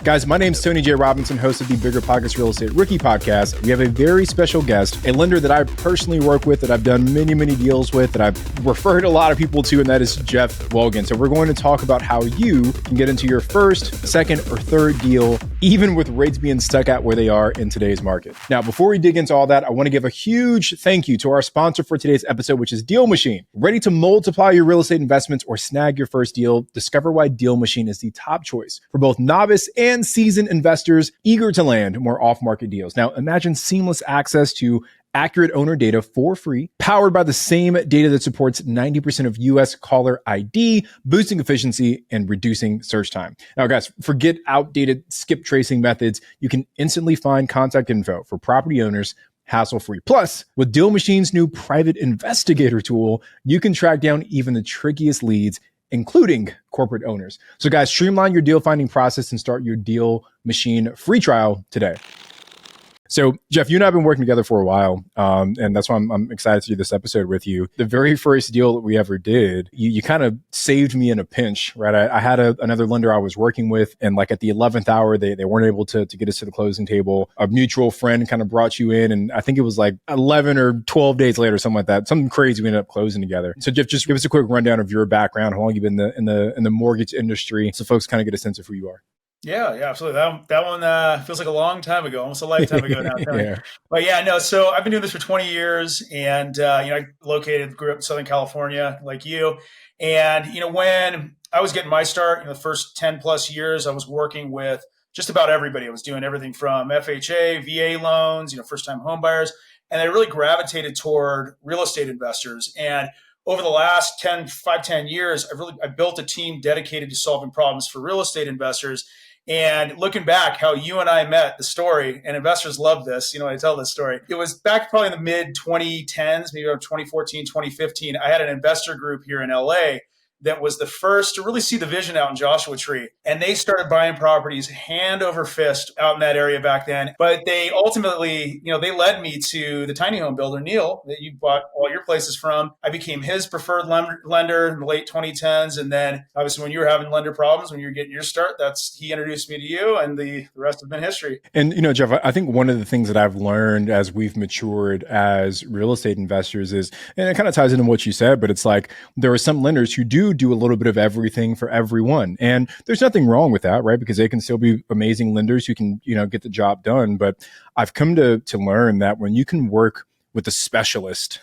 Guys, my name's Tony J. Robinson, host of the BiggerPockets Real Estate Rookie Podcast. We have a very special guest, a lender that I personally work with, that I've done many, many deals with, that I've referred a lot of people to, and that is Jeff Welgan. So we're going to talk about how you can get into your first, second, or third deal, even with rates being stuck at where they are in today's market. Now, before we dig into all that, I want to give a huge thank you to our sponsor for today's episode, which is DealMachine. Ready to multiply your real estate investments or snag your first deal? Discover why DealMachine is the top choice for both novice and seasoned investors eager to land more off-market deals. Now, imagine seamless access to accurate owner data for free, powered by the same data that supports 90% of US caller ID, boosting efficiency and reducing search time. Now, guys, forget outdated skip tracing methods. You can instantly find contact info for property owners hassle-free. Plus, with DealMachine's new private investigator tool, you can track down even the trickiest leads, including corporate owners. So guys, streamline your deal finding process and start your DealMachine free trial today. So Jeff, you and I have been working together for a while, and that's why I'm excited to do this episode with you. The very first deal that we ever did, you kind of saved me in a pinch, right? I had another lender I was working with, and like at the 11th hour, they weren't able to get us to the closing table. A mutual friend kind of brought you in, and I think it was like 11 or 12 days later, something like that. Something crazy, we ended up closing together. So Jeff, just give us a quick rundown of your background, how long you've been in the mortgage industry, so folks kind of get a sense of who you are. Yeah, absolutely. That one feels like a long time ago, almost a lifetime ago now. Yeah. But yeah, no. So I've been doing this for 20 years, and I grew up in Southern California, like you. And when I was getting my start, the first 10 plus years, I was working with just about everybody. I was doing everything from FHA, VA loans, first time home buyers, and I really gravitated toward real estate investors. And over the last 10 years, I built a team dedicated to solving problems for real estate investors. And looking back, how you and I met, the story, and investors love this, when I tell this story. It was back probably in the mid 2010s, maybe around 2014, 2015. I had an investor group here in LA that was the first to really see the vision out in Joshua Tree. And they started buying properties hand over fist out in that area back then. But they ultimately, they led me to the tiny home builder, Neil, that you bought all your places from. I became his preferred lender in the late 2010s. And then obviously when you were having lender problems, when you were getting your start, he introduced me to you, and the rest has been history. And, Jeff, I think one of the things that I've learned as we've matured as real estate investors is, and it kind of ties into what you said, but it's like there are some lenders who do a little bit of everything for everyone. And there's nothing wrong with that, right? Because they can still be amazing lenders who can, get the job done. But I've come to learn that when you can work with a specialist,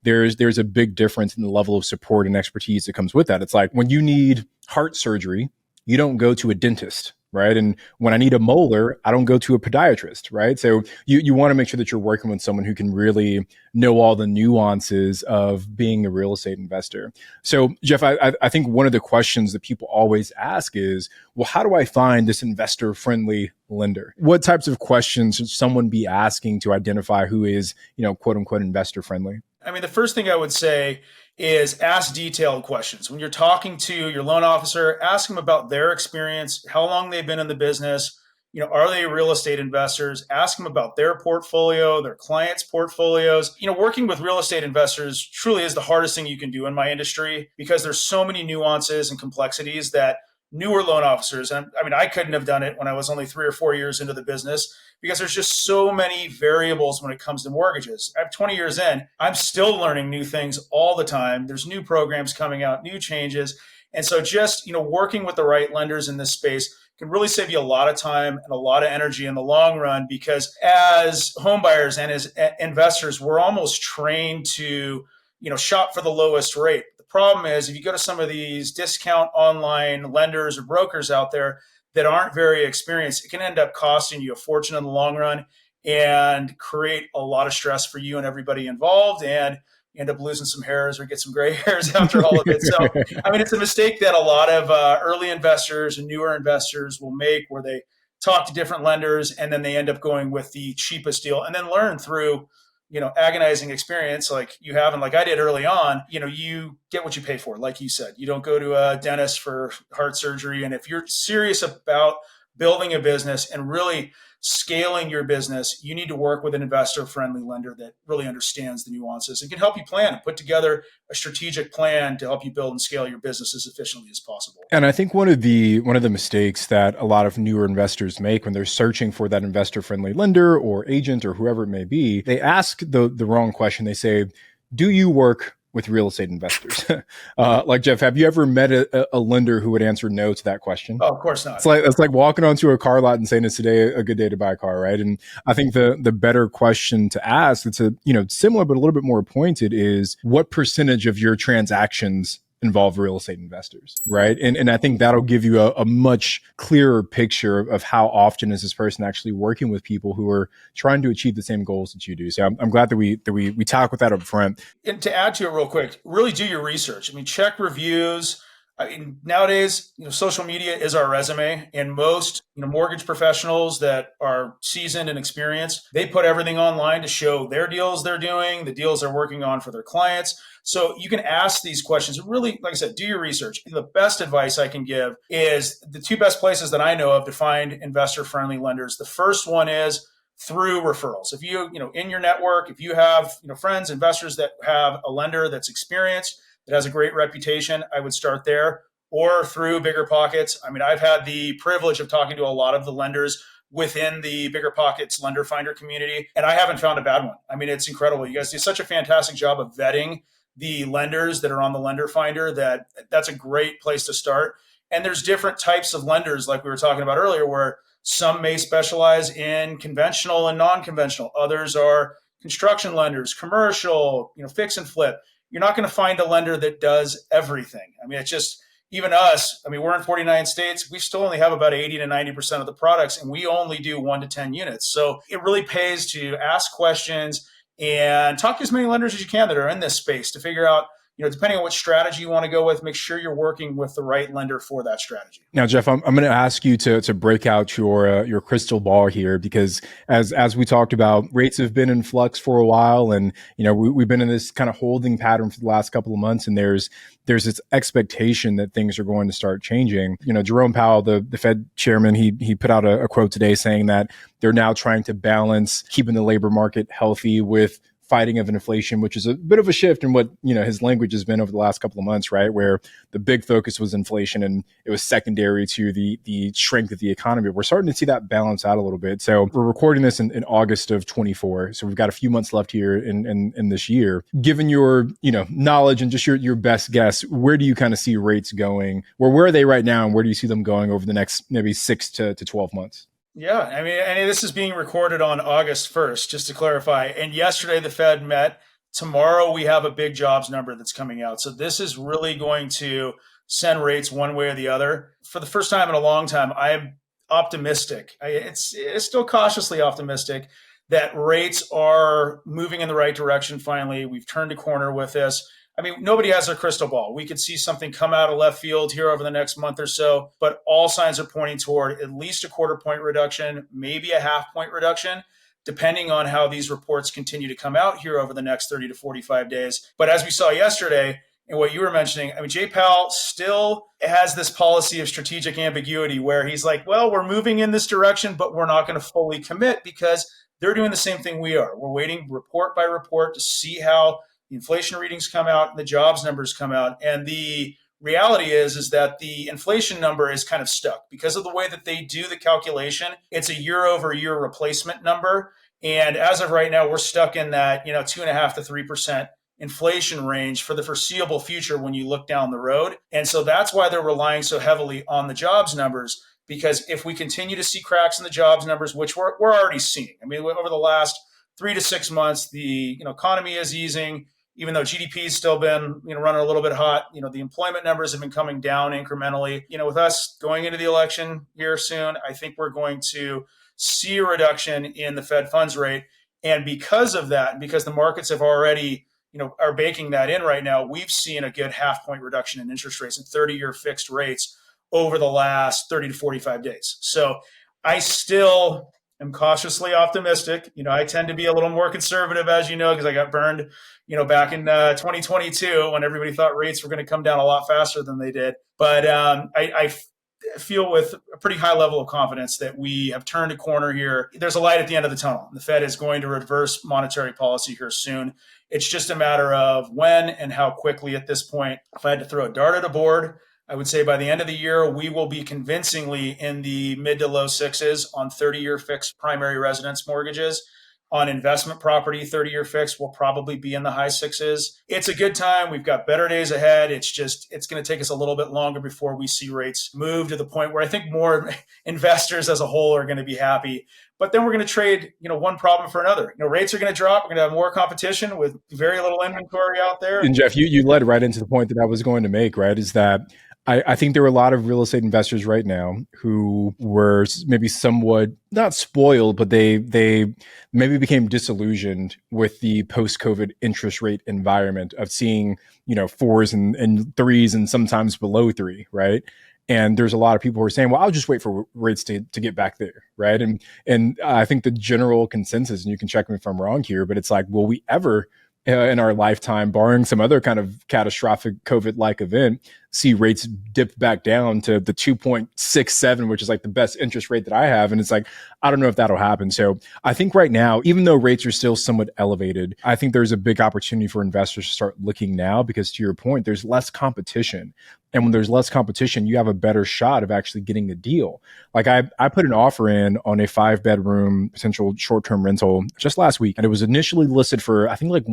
there's a big difference in the level of support and expertise that comes with that. It's like when you need heart surgery, you don't go to a dentist, right? And when I need a molar, I don't go to a podiatrist, right? So you want to make sure that you're working with someone who can really know all the nuances of being a real estate investor. So Jeff, I think one of the questions that people always ask is, well, how do I find this investor-friendly lender? What types of questions should someone be asking to identify who is, quote unquote, investor-friendly? I mean, the first thing I would say is ask detailed questions. When you're talking to your loan officer, ask them about their experience, how long they've been in the business. Are they real estate investors? Ask them about their portfolio, their clients' portfolios. Working with real estate investors truly is the hardest thing you can do in my industry, because there's so many nuances and complexities that newer loan officers, and I couldn't have done it when I was only 3 or 4 years into the business, because there's just so many variables when it comes to mortgages. I'm 20 years in, I'm still learning new things all the time. There's new programs coming out, new changes. And so just, working with the right lenders in this space can really save you a lot of time and a lot of energy in the long run, because as home buyers and as investors, we're almost trained to, shop for the lowest rate. The problem is, if you go to some of these discount online lenders or brokers out there that aren't very experienced, it can end up costing you a fortune in the long run and create a lot of stress for you and everybody involved, and end up losing some hairs or get some gray hairs after all of it. So, it's a mistake that a lot of early investors and newer investors will make, where they talk to different lenders and then they end up going with the cheapest deal, and then learn through agonizing experience like you have and like I did early on. You get what you pay for. Like you said, you don't go to a dentist for heart surgery. And if you're serious about building a business and really scaling your business, you need to work with an investor-friendly lender that really understands the nuances and can help you plan and put together a strategic plan to help you build and scale your business as efficiently as possible. And I think one of the mistakes that a lot of newer investors make when they're searching for that investor-friendly lender or agent or whoever it may be, they ask the wrong question. They say, "Do you work with real estate investors?" Like, Jeff, have you ever met a lender who would answer no to that question? Oh, of course not. It's like walking onto a car lot and saying, "Is today a good day to buy a car?" Right? And I think the better question to ask, it's similar but a little bit more pointed, is what percentage of your transactions involve real estate investors, right? And I think that'll give you a much clearer picture of how often is this person actually working with people who are trying to achieve the same goals that you do. So I'm glad that we talk with that up front. And to add to it real quick, really do your research. I mean, check reviews. I mean, nowadays, social media is our resume, and most, mortgage professionals that are seasoned and experienced, they put everything online to show their deals they're doing, the deals they're working on for their clients. So you can ask these questions. Really, like I said, do your research. The best advice I can give is the two best places that I know of to find investor-friendly lenders. The first one is through referrals. If you, in your network, if you have, friends, investors that have a lender that's experienced, that has a great reputation, I would start there, or through BiggerPockets. I mean, I've had the privilege of talking to a lot of the lenders within the BiggerPockets lender finder community, and I haven't found a bad one. I mean, it's incredible. You guys do such a fantastic job of vetting the lenders that are on the lender finder that's a great place to start. And there's different types of lenders, like we were talking about earlier, where some may specialize in conventional and non-conventional. Others are construction lenders, commercial, fix and flip. You're not going to find a lender that does everything. I mean, it's just, even us, I mean, we're in 49 states. We still only have about 80 to 90% of the products, and we only do 1 to 10 units. So it really pays to ask questions and talk to as many lenders as you can that are in this space to figure out, depending on what strategy you want to go with, make sure you're working with the right lender for that strategy. Now, Jeff, I'm going to ask you to break out your crystal ball here, because as we talked about, rates have been in flux for a while, and we've been in this kind of holding pattern for the last couple of months, and there's this expectation that things are going to start changing. Jerome Powell, the Fed chairman, he put out a quote today saying that they're now trying to balance keeping the labor market healthy with fighting of inflation, which is a bit of a shift in what his language has been over the last couple of months, right? Where the big focus was inflation and it was secondary to the strength of the economy. We're starting to see that balance out a little bit. So we're recording this in August of 24. So we've got a few months left here in this year. Given your knowledge and just your best guess, where do you kind of see rates going? Or where are they right now, and where do you see them going over the next maybe 6 to 12 months? Yeah, I mean, and this is being recorded on August 1st, just to clarify. And yesterday the Fed met. Tomorrow we have a big jobs number that's coming out. So this is really going to send rates one way or the other. For the first time in a long time, I am optimistic. It's still cautiously optimistic that rates are moving in the right direction finally. We've turned a corner with this. I mean, nobody has a crystal ball. We could see something come out of left field here over the next month or so, but all signs are pointing toward at least a 1/4 point reduction, maybe a 1/2 point reduction, depending on how these reports continue to come out here over the next 30 to 45 days. But as we saw yesterday, and what you were mentioning, I mean, Jay Powell still has this policy of strategic ambiguity where he's like, well, we're moving in this direction, but we're not going to fully commit because they're doing the same thing we are. We're waiting report by report to see how the inflation readings come out and the jobs numbers come out. And the reality is that the inflation number is kind of stuck because of the way that they do the calculation. It's a year over year replacement number. And as of right now, we're stuck in that, 2.5% to 3% inflation range for the foreseeable future when you look down the road. And so that's why they're relying so heavily on the jobs numbers, because if we continue to see cracks in the jobs numbers, which we're already seeing, I mean, over the last 3 to 6 months, the economy is easing. Even though GDP has still been, running a little bit hot, the employment numbers have been coming down incrementally. With us going into the election here soon, I think we're going to see a reduction in the Fed funds rate. And because of that, because the markets have already, are baking that in right now, we've seen a good 1/2 point reduction in interest rates and 30-year fixed rates over the last 30 to 45 days. So I still am cautiously optimistic. I tend to be a little more conservative, as you know, because I got burned, back in 2022 when everybody thought rates were going to come down a lot faster than they did. But I feel with a pretty high level of confidence that we have turned a corner here. There's a light at the end of the tunnel. The Fed is going to reverse monetary policy here soon. It's just a matter of when and how quickly at this point. If I had to throw a dart at a board, I would say by the end of the year, we will be convincingly in the mid to low sixes on 30-year fixed primary residence mortgages. On investment property, 30-year fixed will probably be in the high sixes. It's a good time. We've got better days ahead. It's going to take us a little bit longer before we see rates move to the point where I think more investors as a whole are going to be happy. But then we're going to trade, one problem for another. Rates are going to drop. We're going to have more competition with very little inventory out there. And Jeff, you led right into the point that I was going to make, right? Is that I think there are a lot of real estate investors right now who were maybe somewhat not spoiled, but they maybe became disillusioned with the post-COVID interest rate environment of seeing, fours and threes and sometimes below three, right? And there's a lot of people who are saying, well, I'll just wait for rates to get back there, right? And I think the general consensus, and you can check me if I'm wrong here, but it's like, will we ever in our lifetime, barring some other kind of catastrophic COVID-like event, see rates dip back down to the 2.67, which is like the best interest rate that I have. And it's like, I don't know if that'll happen. So I think right now, even though rates are still somewhat elevated, I think there's a big opportunity for investors to start looking now because, to your point, there's less competition. And when there's less competition, you have a better shot of actually getting a deal. Like I put an offer in on a 5-bedroom potential short-term rental just last week. And it was initially listed for, I think, like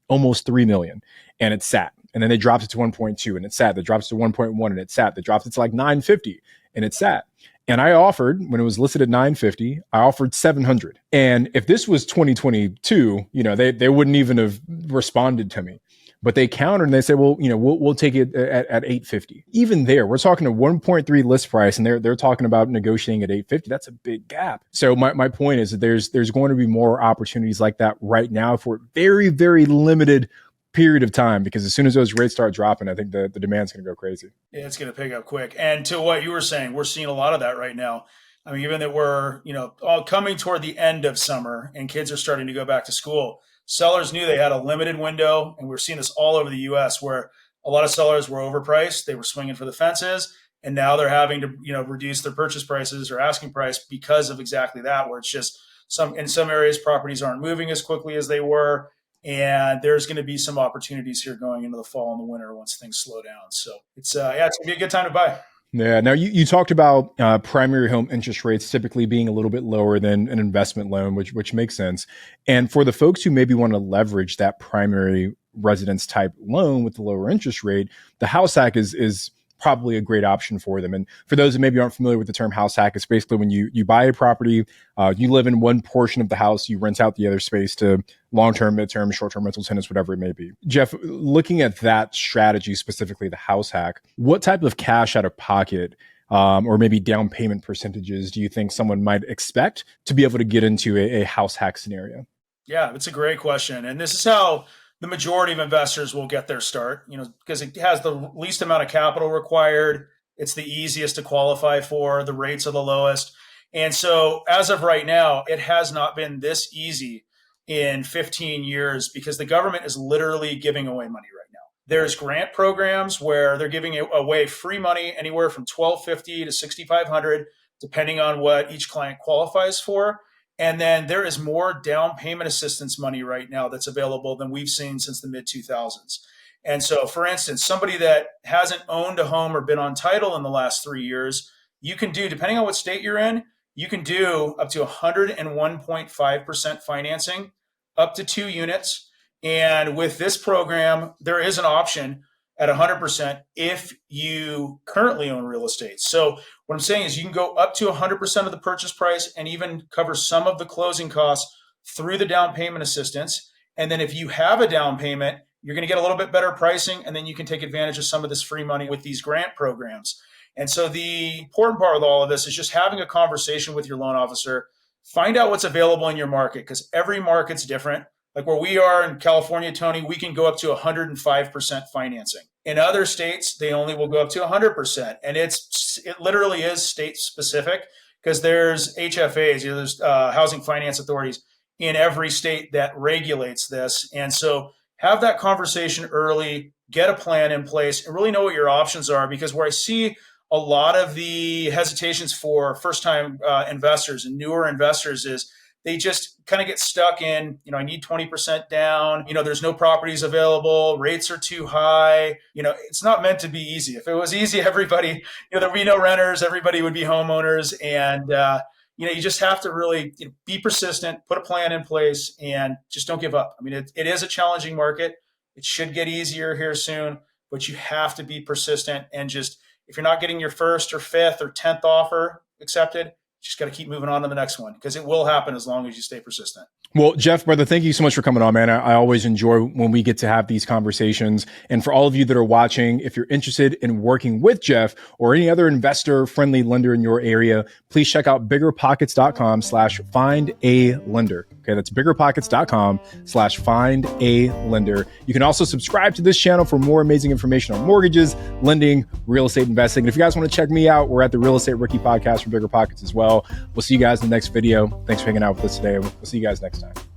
almost 3 million. And it sat. And then they dropped it to 1.2 and it sat. They dropped it to 1.1 and it sat. They dropped it to like 950 and it sat. And I offered, when it was listed at 950, I offered 700. And if this was 2022, they wouldn't even have responded to me. But they countered and they said, well, we'll take it at 850. Even there, we're talking a 1.3 list price, and they're talking about negotiating at 850. That's a big gap. So my point is that there's going to be more opportunities like that right now for a very, very limited period of time, because as soon as those rates start dropping, I think the demand's going to go crazy. Yeah, it's going to pick up quick. And to what you were saying, we're seeing a lot of that right now. I mean, given that we're, all coming toward the end of summer and kids are starting to go back to school, sellers knew they had a limited window, and we're seeing this all over the U.S. where a lot of sellers were overpriced. They were swinging for the fences, and now they're having to, reduce their purchase prices or asking price because of exactly that, where it's just in some areas, properties aren't moving as quickly as they were. And there's going to be some opportunities here going into the fall and the winter once things slow down. So it's going to be a good time to buy. Yeah. Now you talked about primary home interest rates typically being a little bit lower than an investment loan, which makes sense. And for the folks who maybe want to leverage that primary residence type loan with the lower interest rate, the house hack is probably a great option for them. And for those who maybe aren't familiar with the term house hack, it's basically when you buy a property, you live in one portion of the house, you rent out the other space to long-term, mid-term, short-term rental tenants, whatever it may be. Jeff, looking at that strategy, specifically the house hack, what type of cash out of pocket or maybe down payment percentages do you think someone might expect to be able to get into a house hack scenario? Yeah, it's a great question. And this is how the majority of investors will get their start, because it has the least amount of capital required. It's the easiest to qualify for. The rates are the lowest. And so as of right now, it has not been this easy in 15 years because the government is literally giving away money right now. There's grant programs where they're giving away free money anywhere from $1,250 to $6,500, depending on what each client qualifies for. And then there is more down payment assistance money right now that's available than we've seen since the mid-2000s. And so, for instance, somebody that hasn't owned a home or been on title in the last 3 years, you can do, depending on what state you're in, you can do up to 101.5% financing, up to 2 units. And with this program, there is an option at 100% if you currently own real estate. So what I'm saying is you can go up to 100% of the purchase price and even cover some of the closing costs through the down payment assistance. And then if you have a down payment, you're going to get a little bit better pricing, and then you can take advantage of some of this free money with these grant programs. And so the important part of all of this is just having a conversation with your loan officer, find out what's available in your market, because every market's different. Like where we are in California, Tony, we can go up to 105% financing. In other states, they only will go up to 100%. And it literally is state specific because there's HFAs, there's housing finance authorities in every state that regulates this. And so have that conversation early, get a plan in place, and really know what your options are. Because where I see a lot of the hesitations for first-time investors and newer investors is they just kind of get stuck in, I need 20% down. There's no properties available. Rates are too high. It's not meant to be easy. If it was easy, everybody, there'd be no renters. Everybody would be homeowners. And, you just have to really be persistent, put a plan in place, and just don't give up. I mean, it is a challenging market. It should get easier here soon, but you have to be persistent and just, if you're not getting your first or fifth or 10th offer accepted, just got to keep moving on to the next one, because it will happen as long as you stay persistent. Well, Jeff, brother, thank you so much for coming on, man. I always enjoy when we get to have these conversations. And for all of you that are watching, if you're interested in working with Jeff or any other investor-friendly lender in your area, please check out BiggerPockets.com/find-a-lender. Okay, that's BiggerPockets.com/find-a-lender. You can also subscribe to this channel for more amazing information on mortgages, lending, real estate investing. And if you guys want to check me out, we're at the Real Estate Rookie Podcast from BiggerPockets as well. We'll see you guys in the next video. Thanks for hanging out with us today. We'll see you guys next time.